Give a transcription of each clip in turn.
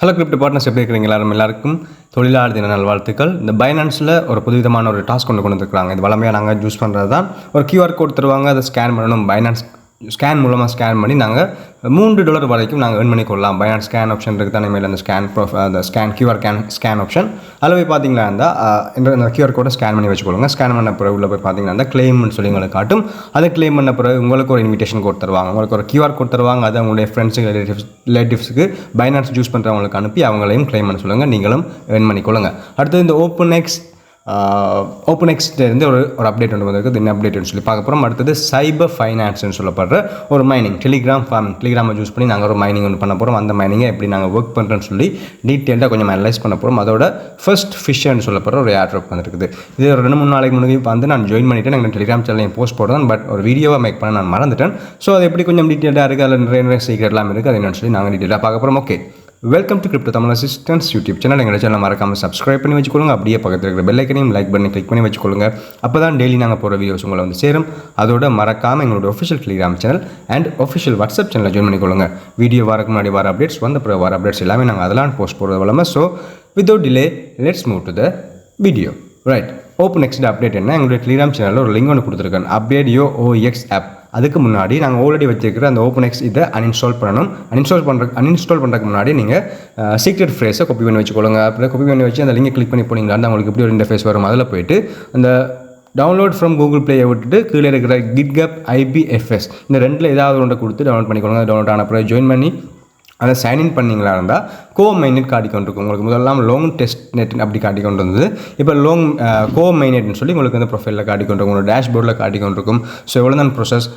Hello crypto partners எப்படி இருக்கிறீங்க எல்லாருக்கும் தொழிலாளர் தின நல்வாழ்த்துக்கள். இந்த பைனான்ஸில் ஒரு புதுவிதமான ஒரு டாஸ்க் கொண்டு வந்துருக்காங்க. இது வளமையாக நாங்கள் யூஸ் பண்ணுறது தான். ஒரு கியூஆர் கோட் தருவாங்க, அதை ஸ்கேன் பண்ணணும். பைனான்ஸ் ஸ்கேன் மூலமாக ஸ்கேன் பண்ணி நாங்கள் $3 வரைக்கும் நாங்கள் ஏர்ன் பண்ணிக்கொள்ளலாம். பைனான்ஸ் ஸ்கேன் ஆப்ஷன் இருக்குது தானே மேலே அந்த ஸ்கேன் கியூஆர் ஸ்கேன் ஆப்ஷன் அதில் போய் பார்த்தீங்களா இருந்தால் இந்த கியூஆர் கோடை ஸ்கேன் பண்ணி வச்சுக்கொள்ளுங்க. ஸ்கேன் பண்ண பிறகு உள்ள போய் பார்த்தீங்கன்னா அந்த கிளைம்னு சொல்லி உங்களுக்கு காட்டும். அதை கிளைம் பண்ண பிறகு உங்களுக்கு ஒரு இன்விடேஷன் கோட் தருவாங்க, உங்களுக்கு ஒரு கியூஆர் கோட் தருவாங்க. அதை உங்களுடைய ஃப்ரெண்ட்ஸுக்கு ரிலேட்டிவ்ஸுக்கு பைனான்ஸ் யூஸ் பண்ணுறவங்களுக்கு அனுப்பி அவங்களையும் கிளைம் பண்ண சொல்லுங்கள், நீங்களும் ஏர்ன் பண்ணிக்கொள்ளுங்க. அடுத்தது இந்த ஓப்பன்எக்ஸ்லேருந்து ஒரு அப்டேட் ஒன்று வந்திருக்கு. என்ன அப்டேட்னு சொல்லி பார்க்க போகிறோம். அடுத்தது சைபர் ஃபைனான்ஸ்னு சொல்லப்படுற ஒரு மைனிங், டெலிகிராமை யூஸ் பண்ணி நாங்கள் ஒரு மைனிங் ஒன்று பண்ண போகிறோம். அந்த மைனிங்கை எப்படி நாங்கள் ஒர்க் பண்ணுறோன்னு சொல்லி டீட்டெயிலாக கொஞ்சம் அனலைஸ் பண்ண போகிறோம். அதோட ஃபர்ஸ்ட் ஃபிஷ்ஷர்னு சொல்லப்படுற ஒரு ஏர்ட்ராப் வந்துருக்குது. இது ஒரு 2-3 நாளைக்கு முன்னாடி வந்து நான் ஜாயின் பண்ணிவிட்டேன். எங்கள் டெலிகிராம் சேனலையும் போஸ்ட் போடுறேன், பட் ஒரு வீடியோவாக மேக் பண்ண நான் மறந்துட்டேன். ஸோ அது எப்படி கொஞ்சம் டீட்டெயிலாக இருக்குது, அதில் நிறைய சீக்ரெட்லாம் இருக்குது. அது என்னன்னு சொல்லி நாங்கள் டீட்டெயிலாக பார்க்க போகிறோம். Okay, welcome to crypto Tamil assistance YouTube channel. எங்கள் சேனல் மறக்காமல் சப்ஸ்கிரைப் பண்ணி வச்சுக்கொள்ளுங்க. அப்படியே பக்கத்தில் இருக்கிற பெல் ஐக்கனையும் லைக் பண்ணி கிளிக் பண்ணி வச்சுக்கொள்ளுங்க. அப்போ தான் டெய்லி நாங்கள் போகிற வீடியோஸ் உங்களை வந்து சேரும். அதோட மறக்காமல் எங்களோட official Telegram channel and official WhatsApp சேனலில் ஜாயின் பண்ணிக்கொள்ளுங்க. வீடியோ வரக்கு முன்னாடி வர அப்டேட்ஸ் வந்த பிறகு வர அப்டேட்ஸ் எல்லாமே நாங்கள் அதெல்லாம் போஸ்ட் போடுறது வளமை. So without delay let's move to the video. Right, OpenEx update என்ன? எங்களுடைய டெலிகிராம் சேனலில் ஒரு லிங்க் ஒன்று கொடுத்துருக்கேன், அப்டேட் யோ OX ஆப். அதுக்கு முன்னாடி நாங்கள் ஆல்ரெடி வச்சிருக்கிற அந்த ஓப்பன்எக்ஸ் இதை அன்இன்ஸ்டால் பண்ணணும். அன்இன்ஸ்டால் பண்ணுறதுக்கு முன்னாடி நீங்கள் சீக்ரெட் ஃப்ரேஸை காப்பி பண்ணி வச்சுக்கொள்ளுங்க. அப்புறம் காப்பி பண்ணி வச்சு அந்த லிங்கை கிளிக் பண்ணி போனீங்களா உங்களுக்கு இப்படி ஒரு இன்டர்ஃபேஸ் வரும். அதில் போயிட்டு அந்த டவுன்லோட் ஃப்ரம் கூகுள் பிளேயை விட்டுட்டு கீழே இருக்கிற கிட்ஹப் IPFS இந்த ரெண்டில் ஏதாவது ஒன்றை கொடுத்து டவுன்லோட் பண்ணிக்கொள்ளுங்க. டவுன்லோட் ஆன அப்புறம் ஜாயின் பண்ணி அதை சைன்இன் பண்ணிங்களா இருந்தால் மைனெட் காட்டிக்கொண்டு இருக்கும். உங்களுக்கு முதல்லாம் லாங் டெஸ்ட் நெட் அப்படி காட்டிக்கொண்டு இருந்தது. இப்போ மைனெட்னு சொல்லி உங்களுக்கு வந்து ப்ரொஃபைலில் காட்டிக்கொண்டு உங்களோட டேஷ்போர்டில் காட்டிக்கொண்டு இருக்கும். ஸோ எவ்வளோ தான் ப்ரோசஸ்.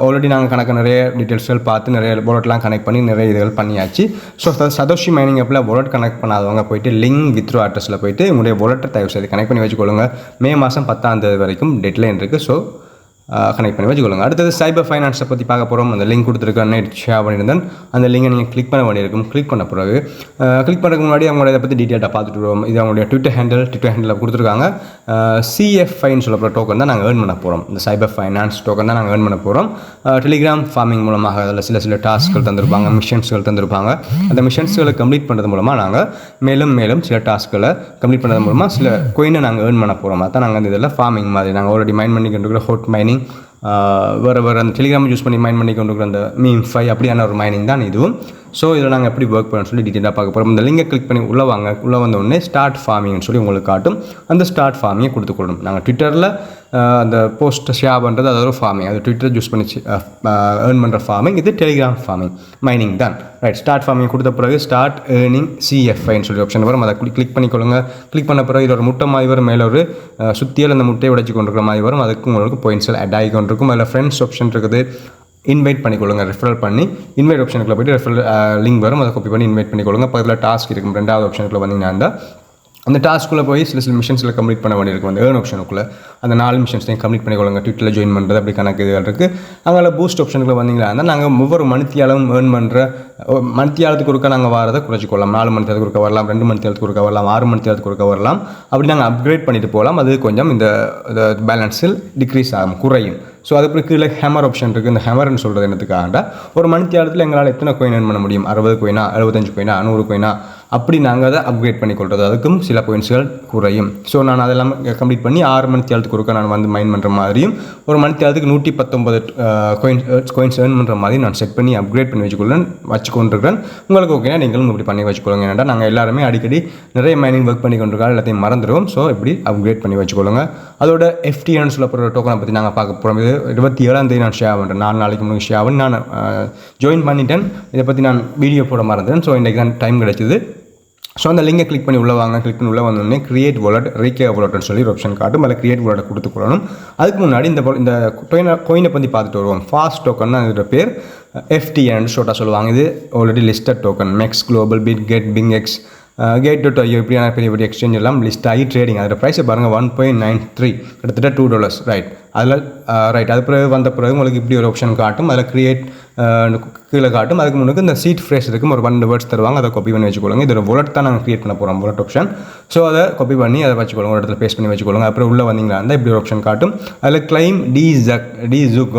ஆல்ரெடி நாங்கள் நிறைய டீட்டெயில்ஸ்கள் பார்த்து நிறைய வாலெட்லாம் கனெக்ட் பண்ணி நிறைய இதுகள் பண்ணியாச்சு. ஸோ சதோஷி மைனிங் ஆப்பில் வாலெட் கனெக்ட் பண்ணாதவங்க போயிட்டு லிங்க் வித்ரோ அட்ரஸில் போயிட்டு உங்களுடைய வாலெட்டை தயவு செய்து கனெக்ட் பண்ணி வச்சுக்கொள்ளுங்க. மே மாதம் 10ஆம் தேதி வரைக்கும் டெட்லைன் இருக்குது. ஸோ கனெக்ட் பண்ணி வச்சுக்கொள்ளுங்க. அடுத்தது சைபர் ஃபைனான்ஸை பற்றி பார்க்க போகிறோம். அந்த லிங்க் கொடுத்துருக்க நெட் ஷேர் பண்ணியிருந்தேன். அந்த லிங்கை நீங்கள் கிளிக் பண்ண வேண்டியிருக்கும். கிளிக் பண்ண பிறகு கிளிக் பண்ணுறதுக்கு முன்னாடி அவங்களோட இதை பற்றி டீட்டெயிலாக பார்த்துட்டு வருவோம். இது அவங்களுடைய ட்விட்டர் ஹேண்டில் கொடுத்துருக்காங்க. CFIன்னு சொல்லப்படுற டோக்கன் தான் நாங்கள் ஏர்ன் பண்ண போகிறோம். இந்த சைபர் ஃபைனான்ஸ் டோக்கன் தான் நாங்கள் ஏர்ன் பண்ண போகிறோம். டெலிகிராம் ஃபார்மிங் மூலமாக அதில் சில டாஸ்க்கள் தந்திருப்பாங்க, மிஷன்ஸ்கள் தந்திருப்பாங்க. அந்த மிஷன்ஸ்களை கம்ப்ளீட் பண்ணுறது மூலமாக நாங்கள் மேலும் சில டாஸ்க்களை கம்ப்ளீட் பண்ணுறது மூலமாக சில கோயினை நாங்கள் ஏர்ன் பண்ண போகிறோம். அதான் நாங்கள் இந்த இதில் ஃபார்மிங் மாதிரி நாங்கள் ஆல்ரெடி மைண்ட் பண்ணிக்கிட்டு இருக்கிற ஹோட் மைனிங், வேறு அந்த டெலிகிராம் யூஸ் பண்ணி மைண்ட் பண்ணி கொண்டு இருக்கிற அந்த மீம்5 அப்படியான ஒரு மைனிங் தான் இதுவும். ஸோ இதில் நாங்கள் எப்படி ஒர்க் பண்ணணும்னு சொல்லி டீட்டெயிலாக பார்க்க போகிறோம். இந்த லிங்கை கிளிக் பண்ணி உள்ளே வந்த உடனே ஸ்டார்ட் ஃபார்மிங்னு சொல்லி உங்களுக்கு காட்டும். அந்த ஸ்டார்ட் ஃபார்மிங்கை கொடுத்துக்கொள்ளணும். நாங்கள் ட்விட்டரில் அந்த போஸ்ட்டை ஷேர் பண்ணுறது அது ஒரு ஃபார்மிங், அது ட்விட்டர் யூஸ் பண்ணி ஏர்ன் பண்ணுற ஃபார்மிங். இது டெலிகிராம் ஃபார்மிங் மைனிங் தான். ரைட், ஸ்டார்ட் ஃபார்மிங் கொடுத்த பிறகு ஸ்டார்ட் ஏர்னிங் CFIன்னு சொல்லி ஆப்ஷன் வரும். அதை கிளிக் பண்ணிக்கொள்ளுங்க. கிளிக் பண்ண பிறகு இது ஒரு முட்டை மாதிரி வரும். மேலே ஒரு சுற்றியல் அந்த முட்டையை உடைச்சி கொண்டிருக்கிற மாதிரி வரும். அதுக்கு உங்களுக்கு பாயிண்ட்ஸ் ஆட் ஆகி கொண்டிருக்கும். அதில் ஃப்ரெண்ட்ஸ் ஆப்ஷன் இருக்குது. இன்வைட் பண்ணிக்கொள்ளுங்க. ரெஃபரல் பண்ணி இன்வைட் ஆப்ஷனுக்குள்ள போய்ட்டு ரெஃபரல் லிங்க் வரும். அதை காப்பி பண்ணி இன்வைட் பண்ணிக்கொள்ளுங்க. பக்கத்தில் டாஸ்க் இருக்கும். 2வது ஆப்ஷனுக்குள்ள வந்தீங்கன்னா அந்த டாஸ்க்குள்ளே போய் சில மிஷன்ஸில் கம்ப்ளீட் பண்ண வேண்டியிருக்கும். அந்த ஏர்ன் ஆப்ஷனுக்குள்ளே அந்த 4 மிஷன்ஸையும் கம்ப்ளீட் பண்ணிக்கொள்ளுங்க. ட்விட்டரில் ஜாயின் பண்ணுறது அப்படி கணக்கு இதுகள் இருக்குது. அங்கே பூஸ்ட் ஆப்ஷனுக்குள்ள வந்தீங்களா இருந்தால் நாங்கள் ஒவ்வொரு மணித்தியாலும் ஏர்ன் பண்ணுற மணித்தியாலத்துக்கு ஒருக்கா நாங்கள் வரதை குறைச்சிக்கொள்ளலாம். 4 மணித்தியாலத்துக்கு ஒருக்கா வரலாம், 2 மணித்தியாலத்துக்கு ஒருக்கா வரலாம், 6 மணித்தியாலத்துக்கு ஒருக்கா வரலாம். அப்படி நாங்கள் அப்கிரேட் பண்ணிட்டு போகலாம். அது கொஞ்சம் இந்த பேலன்ஸில் டிக்ரீஸ் ஆகும், குறையும். ஸோ அதுக்கு கீழே ஹேமர் ஆப்ஷன் இருக்குது. இந்த ஹேமர்னு சொல்கிறது என்னத்துக்காகண்டா ஒரு மணித்தியாலத்தில் எங்களால் எத்தனை கோயின் ஏர்ன் பண்ண முடியும், 60 கோயினா, 75 கோயினா, 100 கோயினா, அப்படி நாங்கள் அதை அப்கிரேட் பண்ணிக்கொள்கிறது. அதுக்கும் சில பாயிண்ட்ஸ்கள் குறையும். ஸோ நான் அதெல்லாம் கம்ப்ளீட் பண்ணி 6 மணித்தியாலத்துக்கு ஒருக்கா நான் வந்து மைண்ட் பண்ணுற மாதிரியும் ஒரு மணித்தியாலத்துக்கு 119 கோயின்ஸ் ஏர்ன் பண்ணுற மாதிரி நான் செட் பண்ணி அப்கிரேட் பண்ணி வச்சுக்கொண்டிருக்கிறேன். உங்களுக்கு ஓகேனா நீங்களும் இப்படி பண்ணி வச்சுக்கொள்ளுங்க. ஏன்னா நாங்கள் எல்லாருமே அடிக்கடி நிறைய மைனிங் ஒர்க் பண்ணி கொண்டிருக்கோம், எல்லாத்தையும் மறந்துடுவோம். ஸோ இப்படி அப்கிரேட் பண்ணி வச்சுக்கொள்ளுங்க. அதோட FTN சொல்லப்படுற டோக்கனை பற்றி நாங்கள் பார்க்க போகிறோம். இது 27ஆம் தேதி நான் ஷேர் பண்ணுறேன். 4 நாளைக்கு முன்னாடி ஷேர் பண்ணி நான் ஜாயின் பண்ணிட்டேன். இதை பற்றி நான் வீடியோ போட மறந்துட்டேன். ஸோ இன்றைக்கு தான் டைம் கிடைச்சிது. ஸோ அந்த லிங்கை கிளிக் பண்ணி உள்ளே வாங்க. கிளிக் பண்ணி உள்ளே வந்தோடனே கிரியேட் வாலெட், ரீகேர் வாலெட்னு சொல்லி ஒரு ஆப்ஷன் காட்டும். அதில் கிரியேட் வாலெட்டை கொடுத்துக்கொள்ளணும். அதுக்கு முன்னாடி இந்த கோயினை பற்றி பார்த்துட்டு வருவோம். ஃபாஸ்ட் டோக்கன் தான் இதோட பேர். FTN ஷோட்டாக சொல்லுவாங்க. இது already listed token. மெக்ஸ் global, Bitget, பிங்எக்ஸ், Gate.io இப்படியான பெரிய எக்ஸ்சேஞ்ச் எல்லாம் லிஸ்ட் ஆகி ட்ரேடிங். அதோட ப்ரைஸை பாருங்கள், $1.93, கிட்டத்தட்ட $2. ரைட், அதில் அது பிறகு வந்த பிறகு உங்களுக்கு இப்படி ஒரு ஆப்ஷன் காட்டும். அதில் கிரியேட் கீழே காட்டும். அதுக்கு முன்னுக்கு இந்த சீட் ஃப்ரேஸ் இருக்கும், ஒரு 2 வேர்ட்ஸ் தருவாங்க. அதை காப்பி பண்ணி வச்சுக்கொள்ளுங்க. இதோட வாலெட் தான் நாங்கள் கிரியேட் பண்ண போகிறோம், வாலெட் ஆப்ஷன். ஸோ அதை காப்பி பண்ணி அதை வச்சுக்கொள்ளுங்க, ஒரு இடத்துல பேஸ்ட் பண்ணி வச்சுக்கொள்ளுங்க. அப்புறம் உள்ளே வந்தீங்களா இருந்தால் இப்படி ஒரு ஆப்ஷன் காட்டும். அதில் கிளைம்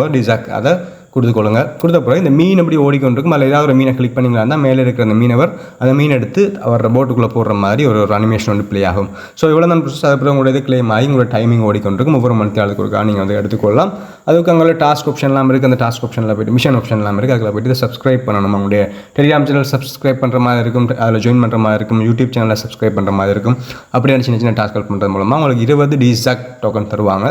டிசக் அதை கொடுத்துக்கொள்ளுங்க. கொடுத்த பிறகு இந்த மீன் எப்படி ஓடிக்கொண்டிருக்கும், அதில் ஏதாவது ஒரு மீனை கிளிக் பண்ணிங்களா இருந்தால் மேலே இருக்கிற அந்த மீனவர் அந்த மீன் எடுத்து அவர் போட்டுக்குள்ளே போடுற மாதிரி ஒரு அனிமேஷன் வந்து ப்ளே ஆகும். ஸோ இவ்வளோ தான் ப்ரோசஸ். அதுக்கப்புறம் உங்களோட இது கிளைம் ஆகி உங்களோட டைமிங் ஓடிக்கொண்டிருக்கும். ஒவ்வொரு மந்த்யாளுக்கு ஒருக்கா நீங்கள் வந்து எடுத்துக்கொள்ளலாம். அதுக்கு அங்கே டாஸ்க் ஆப்ஷன்லாம் இருக்குது. அந்த டாஸ்க் ஆப்ஷனில் போய்ட்டு மிஷன் ஆப்ஷன்லாம் இருக்குது. அதில் போய்ட்டு சப்ஸ்கிரைப் பண்ணணும். உங்களுடைய டெலிகிராம் சேனல் சப்ஸ்கிரைப் பண்ணுற மாதிரி இருக்கும், அதில் ஜாயின் பண்ணுற மாதிரி இருக்கும், யூடியூப் சேனலில் சப்ஸ்கிரைப் பண்ணுற மாதிரி இருக்கும். அப்படியே சின்ன சின்ன டாஸ்க் பண்ணுறது மூலமாக உங்களுக்கு 20 DZAC டோக்கன் தருவாங்க.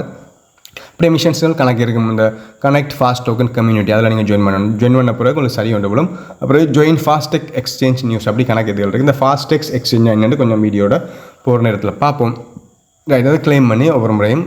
அப்படியே மிஷன்ஸ்கள் கணக்கு இருக்கும். இந்த கனெக்ட் ஃபாஸ்ட் டோக்கன் கம்யூனிட்டி அதில் நீங்கள் ஜாயின் பண்ணணும். ஜாயின் பண்ண பிறகு உங்களுக்கு சரி ஒன்று விடும். அப்புறம் ஜாயின் ஃபாஸ்டெக் எக்ஸ்சேஞ்ச் நியூஸ் அப்படி கணக்கு எதுகள் இருக்குது. இந்த ஃபாஸ்டெக்ஸ் எக்ஸ்சேஞ்ச் என்னென்னு கொஞ்சம் வீடியோட போகிற நேரத்தில் பார்ப்போம். ஏதாவது கிளைம் பண்ணி ஒவ்வொரு முறையும்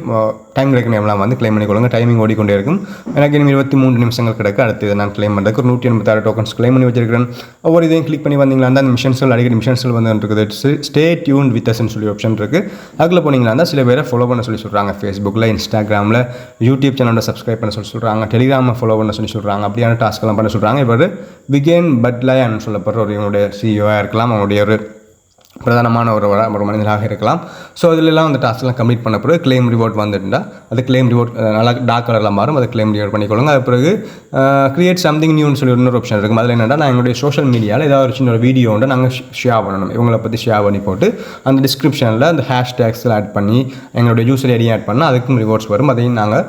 டைம் கிடைக்கிற எல்லாம் வந்து கிளைம் பண்ணிக்கொள்ளுங்க. டைமிங் ஓடிக்கொண்டே இருக்கும். எனக்கு இன்னும் 23 நிமிஷங்கள் கிடக்கு. அடுத்து இதை நான் கிளைம் பண்ணுறதுக்கு ஒரு 186 டோக்கன்ஸ் கிளைம் பண்ணி வச்சிருக்கிறேன். ஒவ்வொரு இதையும் கிளிக் பண்ணி வந்தீங்களா அந்த மிஷன்ஸ்கள் அடிக்கடி மிஷன்ஸ்கள் வந்து இருக்குது. ஸ்டே டியூன் வித் அஸ்ன்னு சொல்லி ஆப்ஷன் இருக்குது. அதில் போனீங்களா இருந்தால் சில பேரை ஃபாலோ பண்ண சொல்லி சொல்கிறாங்க. ஃபேஸ்புக்கில், இன்ஸ்டாகிராமில், யூடியூப் சேனலில் சப்ஸ்கிரைப் பண்ண சொல்லி சொல்கிறாங்க. டெலிகிராமை ஃபாலோ பண்ண சொல்லி சொல்கிறாங்க. அப்படியான டாஸ்க்கெல்லாம் பண்ண சொல்கிறாங்க. இவர் விகேன் பட்லாயான்னு சொல்லப்படுற ஒரு இவனுடைய சிஇஓவாக இருக்கலாம். அவனுடைய ஒரு பிரதானமான ஒரு மனிதனாக இருக்கலாம். ஸோ இதிலெல்லாம் அந்த டாஸ்க்லாம் கம்ப்ளீட் பண்ண பிறகு கிளைம் ரிவார்ட் வந்துட்டுண்டா அது கிளைம் ரிவார்ட் நல்லா டார்க் கலரில் மாறும். அதை கிளைம் ரிவார்ட் பண்ணிக்கொள்ளுங்க. அது பிறகு கிரியேட் சம்திங் நியூன்னு சொல்லி இன்னொரு ஆப்ஷன் இருக்கும். அதில் என்னென்னா நான் எங்களுடைய சோஷியல் மீடியாவில் ஏதாவது ஒரு சின்ன ஒரு வீடியோ வந்து நாங்கள் ஷேர் பண்ணணும். இவங்களை பற்றி ஷேர் பண்ணி போட்டு அந்த டிஸ்கிரிப்ஷனில் அந்த ஹேஷ்டேக்ஸில் ஆட் பண்ணி எங்களுடைய யூசர் ஐடியும் ஆட் பண்ணால் அதுக்கும் ரிவார்ட்ஸ் வரும். அதையும் நாங்கள்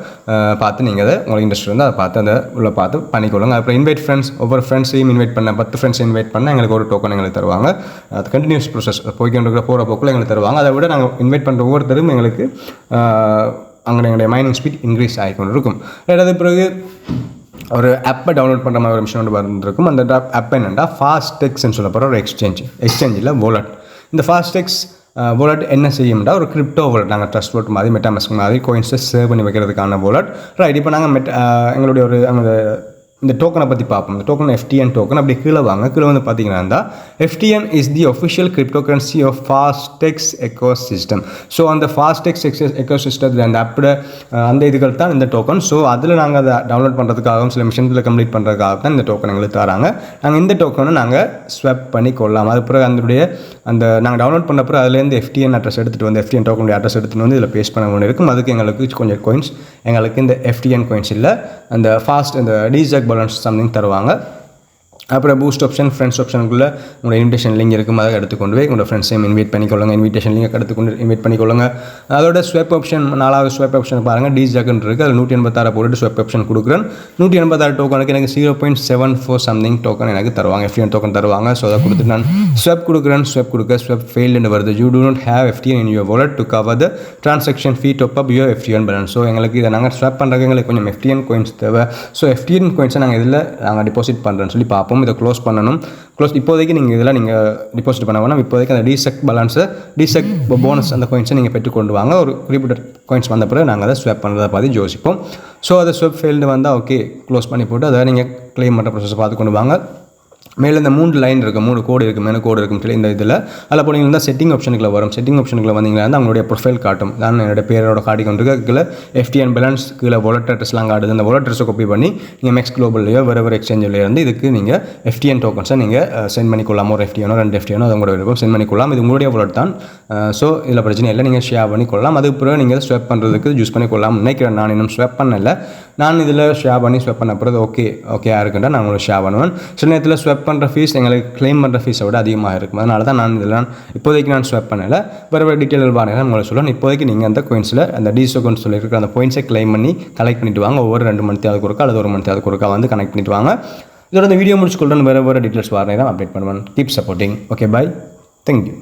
பார்த்து நீங்கள் அதை உங்களுக்கு இன்ட்ரெஸ்ட் வந்து அதை பார்த்து அந்த உள்ள பார்த்து பண்ணிக்கொள்ளுங்க. அப்புறம் இன்வைட் ஃப்ரெண்ட்ஸ், ஒவ்வொரு ஃப்ரெண்ட்ஸையும் இன்வைட் பண்ண 10 ஃப்ரெண்ட்ஸ் இன்வைட் பண்ணால் எங்களுக்கு ஒரு டோக்கன் எங்களுக்கு தருவாங்க. அது கண்டினியூஸ் ப்ரோசஸ் போய்க்கின்ற போகிற போக்கில் எங்களுக்கு தருவாங்க. அதை விட நாங்கள் இன்வைட் பண்ணுற ஒவ்வொருத்தரும் எங்களுக்கு அங்கே எங்களுடைய மைனிங் ஸ்பீட் இன்க்ரீஸ் ஆகிக்கொண்டு இருக்கும். ரெண்டாவது பிறகு ஒரு ஆப்பை டவுன்லோட் பண்ணுற மாதிரி ஒரு மிஷன் வந்து வந்துருக்கும். அந்த ஆப் என்னென்னா ஃபாஸ்டெக்ஸ்ன்னு சொல்லப்படுற ஒரு எக்ஸ்சேஞ்சில் வாலெட். இந்த ஃபாஸ்டெக்ஸ் வாலெட் என்ன செய்யும்னா ஒரு கிரிப்டோ வாலெட். நாங்கள் ட்ரஸ்ட் வாலெட் மாதிரி மெட்டாமாஸ்க் மாதிரி கோயின்ஸை சேவ் பண்ணி வைக்கிறதுக்கான வாலெட். ரைட். இப்போ நாங்கள் எங்களுடைய ஒரு அந்த இந்த டோக்கனை பற்றி பார்ப்போம். இந்த டோக்கன் FTN டோக்கன். அப்படி கீழே வாங்க. கீழே வந்து பார்த்தீங்கன்னா FTN is the official cryptocurrency of Fastex ecosystem. So அந்த ஃபாஸ்டெக்ஸ் எக்கோசிஸ்டத்தில் அந்த அப்படி அந்த இதுகள் தான் இந்த டோக்கன். ஸோ அதில் நாங்கள் அதை டவுன்லோட் பண்ணுறதுக்காகவும் சில மிஷன்ஸில் கம்ப்ளீட் பண்ணுறதுக்காக தான் இந்த டோக்கன் எங்களுக்கு தராங்க. நாங்கள் இந்த டோக்கனை நாங்கள் ஸ்வாப் பண்ணி கொள்ளலாம். அது பிறகு அதனுடைய அந்த நாங்கள் டவுன்லோட் பண்ண பிறகு அதுலேருந்து FTN அட்ரஸ் எடுத்துகிட்டு வந்து FTN டோக்கனுடைய அட்ரஸ் எடுத்துகிட்டு வந்து இதில் பேஸ்ட் பண்ண வேண்டிய இருக்கும். அதுக்கு எங்களுக்கு கொஞ்சம் கோயின்ஸ் எங்களுக்கு இந்த FTN கோயின்ஸ் இல்லை அந்த இந்த DZAC பேலன்ஸ் சம்திங் தருவாங்க. அப்புறம் பூஸ்ட் ஆப்ஷன், ஃப்ரெண்ட்ஸ் ஆப்ஷனுக்குள்ளே உங்களோட இன்விடேஷன் லிங்க் இருக்கும். அதை எடுத்துக்கொண்டு போய் உங்களோட ஃப்ரெண்ட்ஸையும் இன்வைட் பண்ணிக்கொள்ளுங்க. இன்விடேஷன் லிங்க் எடுத்துக்கொண்டு இன்வைட் பண்ணிக்கொள்ளுங்க. அதோட ஸ்வைப் ஆப்ஷன், 4வது ஸ்வைப் ஆப்ஷன் பாருங்கள். DZACன்னு இருக்குது. அதில் 186 போட்டு ஸ்வைப் ஆப்ஷன் கொடுக்குறேன். 186 டோக்கனுக்கு எனக்கு 0.74 சம்திங் டோக்கன் எனக்கு தருவாங்க. FTN டோக்கன் தருவாங்க. ஸோ அதை கொடுத்து நான் ஸ்வைப் கொடுக்குறேன். ஸ்வைப் ஃபெயில்டுன்னு வருது. You do not have FTN in your wallet to cover the transaction fee top up your FTN balance. So எங்களுக்கு இதை நாங்கள் ஸ்வைப் பண்ணுறதுக்கு எங்களுக்கு கொஞ்சம் FTN கோயின்ஸ் தேவை. ஸோ FTN கோயின்ஸை நாங்கள் இதில் நாங்கள் டிபாசிட் பண்ணுறேன்னு சொல்லி பார்ப்போம். இதை க்ளோஸ் பண்ணணும். இப்போதைக்கு நீங்கள் இதெல்லாம் நீங்கள் டிபாசிட் பண்ண வேணாம். இப்போதைக்கு அந்த DZAC பேலன்ஸை DZAC போனஸ் அந்த கோயின்ஸை நீங்கள் பெற்றுக்கொண்டு வாங்க. ஒரு குறிப்பிட்ட கோயின்ஸ் வந்த பிறகு நாங்கள் அதை ஸ்வாப் பண்ணுறதை பார்த்து யோசிப்போம். ஸோ அதை ஸ்வாப் ஃபெயில்டு வந்தால் ஓகே க்ளோஸ் பண்ணி போட்டு அதை நீங்கள் கிளைம் பண்ணுற ப்ரோசஸ் பார்த்து கொண்டு வாங்க. மேலே இந்த 3 லைன் இருக்குது, 3 கோடு இருக்குது, மெனு கோடு இருக்குன்னு சொல்லி இந்த இதில் அதில் போனீங்கன்னா செட்டிங் ஆப்ஷனுக்குள்ள வரும். செட்டிங் ஆப்ஷனுக்குள்ள வந்தீங்கன்னா அவங்களுடைய ப்ரொஃபைல் காட்டும். நான் என்னோட பேரோட காட்டி கொண்டு கீழே FTN பேலன்ஸ் கீழே வாலெட் அட்ரஸ்லாம் காட்டுது. அந்த வாலெட் அட்ரஸை காப்பி பண்ணி நீங்கள் MEXC குளோபல்லையோ வேறு எக்ஸ்சேஞ்சில் இருந்து இதுக்கு நீங்கள் FTN டோக்கன்ஸை நீங்கள் சென்ட் பண்ணிக்கொள்ளலாம். ஒரு FTNஓ 2 FTNஓ அது உங்களோட விருப்பம் சென்ட் பண்ணிக்கொள்ளலாம். இது உங்களுடைய வாலெட் தான். ஸோ இதில் பிரச்சனை இல்லை. நீங்கள் ஷேர் பண்ணிக்கொள்ளலாம். அதுக்கு பிறகு நீங்கள் ஸ்வாப் பண்ணுறதுக்கு யூஸ் பண்ணிக்கொள்ளலாம் நினைக்கிறேன். நான் இன்னும் ஸ்வாப் பண்ணலை. நான் இதில் ஷேர் பண்ணி ஸ்வாப் பண்ண பிறகு ஓகேயா இருக்குன்னா நான் உங்களுக்கு ஷேர் பண்ணுவேன். சில நேரத்தில் ஸ்வாப் பண்ணுற ஃபீஸ் எங்களுக்கு கிளைம் பண்ணுற ஃபீஸை விட அதிகமாக இருக்கும். அதனால தான் நான் இதெல்லாம் இப்போதைக்கு நான் ஸ்வாப் பண்ணலை. வேறு டீட்டெயில் பாருங்கள் உங்களுக்கு சொல்லணும். இப்போதைக்கு நீங்கள் அந்த கோயின்ஸில் அந்த DZAC சொல்லி இருக்கிற அந்த பாயிண்ட்ஸை கிளைம் பண்ணி கலெக்ட் பண்ணிட்டு வாங்க. ஒவ்வொரு 2 மந்த்தாவது கொடுக்க அல்லது 1 மந்த்தாவது கொடுக்க வந்து கனெக்ட் பண்ணிட்டு வாங்க. இதோட இந்த வீடியோ முடிச்சுக்கொள்கிறேன். வேறு டீட்டெயில்ஸ் வரணும் தான் அப்டேட் பண்ணுவேன். Keep supporting. Okay, bye. Thank you.